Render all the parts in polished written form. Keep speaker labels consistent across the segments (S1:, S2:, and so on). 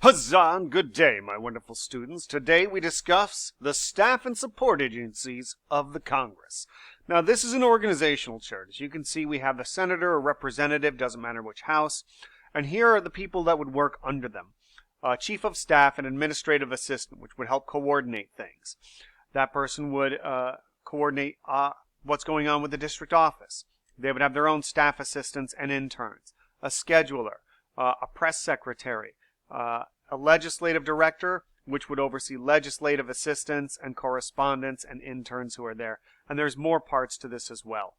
S1: Huzzah and good day, my wonderful students. Today we discuss the staff and support agencies of the Congress. Now, this is an organizational chart. As you can see, we have the senator or representative, doesn't matter which house, and here are the people that would work under them. Chief of staff and administrative assistant, which would help coordinate things. That person would coordinate what's going on with the district office. They would have their own staff assistants and interns. A scheduler, a press secretary, a legislative director, which would oversee legislative assistants and correspondents and interns who are there. And there's more parts to this as well.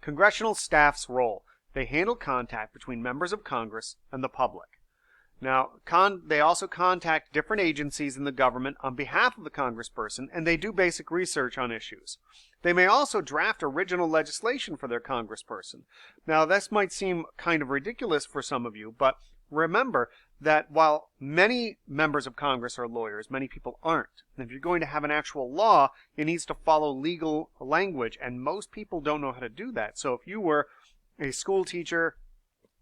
S1: Congressional staff's role. They handle contact between members of Congress and the public. Now, they also contact different agencies in the government on behalf of the congressperson, and they do basic research on issues. They may also draft original legislation for their congressperson. Now, this might seem kind of ridiculous for some of you, but remember that while many members of Congress are lawyers, many people aren't. And if you're going to have an actual law, it needs to follow legal language, and most people don't know how to do that. So if you were a school teacher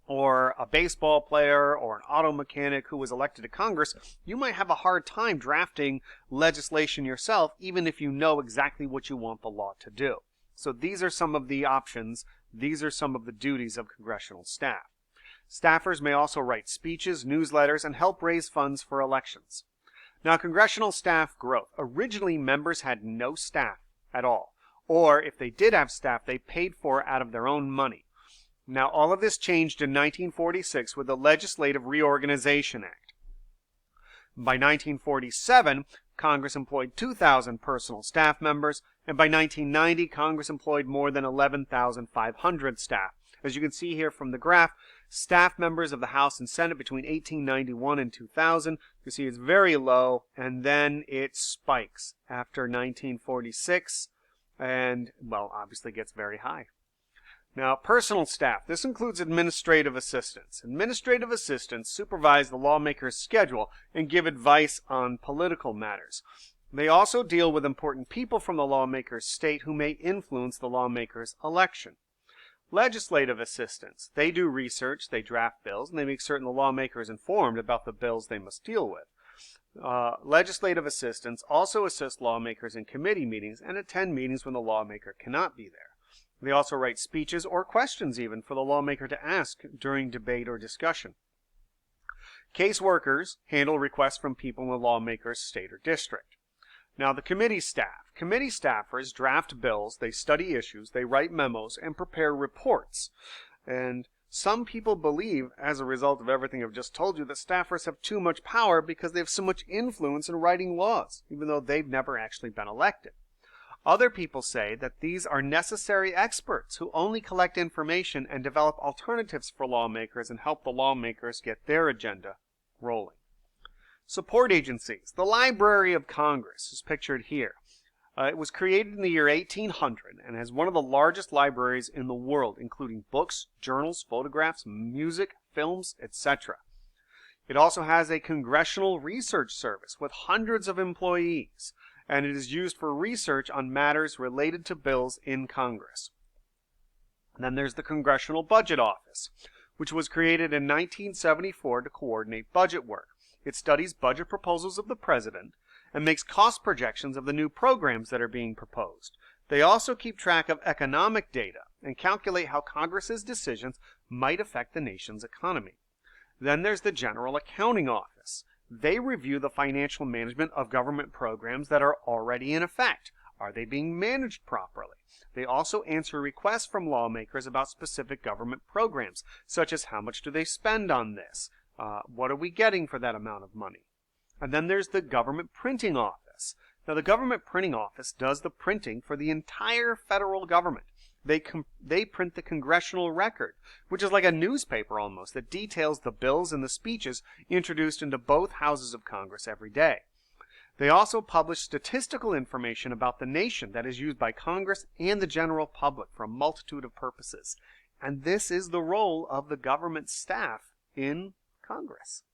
S1: or a baseball player or an auto mechanic who was elected to Congress, you might have a hard time drafting legislation yourself, even if you know exactly what you want the law to do. So these are some of the options. These are some of the duties of congressional staff. Staffers may also write speeches, newsletters, and help raise funds for elections. Now, congressional staff growth. Originally, members had no staff at all. Or if they did have staff, they paid for it out of their own money. Now, all of this changed in 1946 with the Legislative Reorganization Act. By 1947, Congress employed 2,000 personal staff members, and by 1990, Congress employed more than 11,500 staff. As you can see here from the graph, staff members of the House and Senate between 1891 and 2000, you see it's very low, and then it spikes after 1946, and, well, obviously gets very high. Now, personal staff. This includes administrative assistants. Administrative assistants supervise the lawmaker's schedule and give advice on political matters. They also deal with important people from the lawmaker's state who may influence the lawmaker's election. Legislative assistants. They do research, they draft bills, and they make certain the lawmaker is informed about the bills they must deal with. Legislative assistants also assist lawmakers in committee meetings and attend meetings when the lawmaker cannot be there. They also write speeches or questions even for the lawmaker to ask during debate or discussion. Caseworkers handle requests from people in the lawmaker's state or district. Now, the committee staff. Committee staffers draft bills, they study issues, they write memos, and prepare reports. And some people believe, as a result of everything I've just told you, that staffers have too much power because they have so much influence in writing laws, even though they've never actually been elected. Other people say that these are necessary experts who only collect information and develop alternatives for lawmakers and help the lawmakers get their agenda rolling. Support agencies. The Library of Congress is pictured here. It was created in the year 1800 and has one of the largest libraries in the world, including books, journals, photographs, music, films, etc. It also has a congressional research service with hundreds of employees, and it is used for research on matters related to bills in Congress. And then there's the Congressional Budget Office, which was created in 1974 to coordinate budget work. It studies budget proposals of the president and makes cost projections of the new programs that are being proposed. They also keep track of economic data and calculate how Congress's decisions might affect the nation's economy. Then there's the General Accounting Office. They review the financial management of government programs that are already in effect. Are they being managed properly? They also answer requests from lawmakers about specific government programs, such as how much do they spend on this? What are we getting for that amount of money? And then there's the Government Printing Office. Now, the Government Printing Office does the printing for the entire federal government. They print the Congressional Record, which is like a newspaper almost, that details the bills and the speeches introduced into both houses of Congress every day. They also publish statistical information about the nation that is used by Congress and the general public for a multitude of purposes. And this is the role of the government staff in Congress.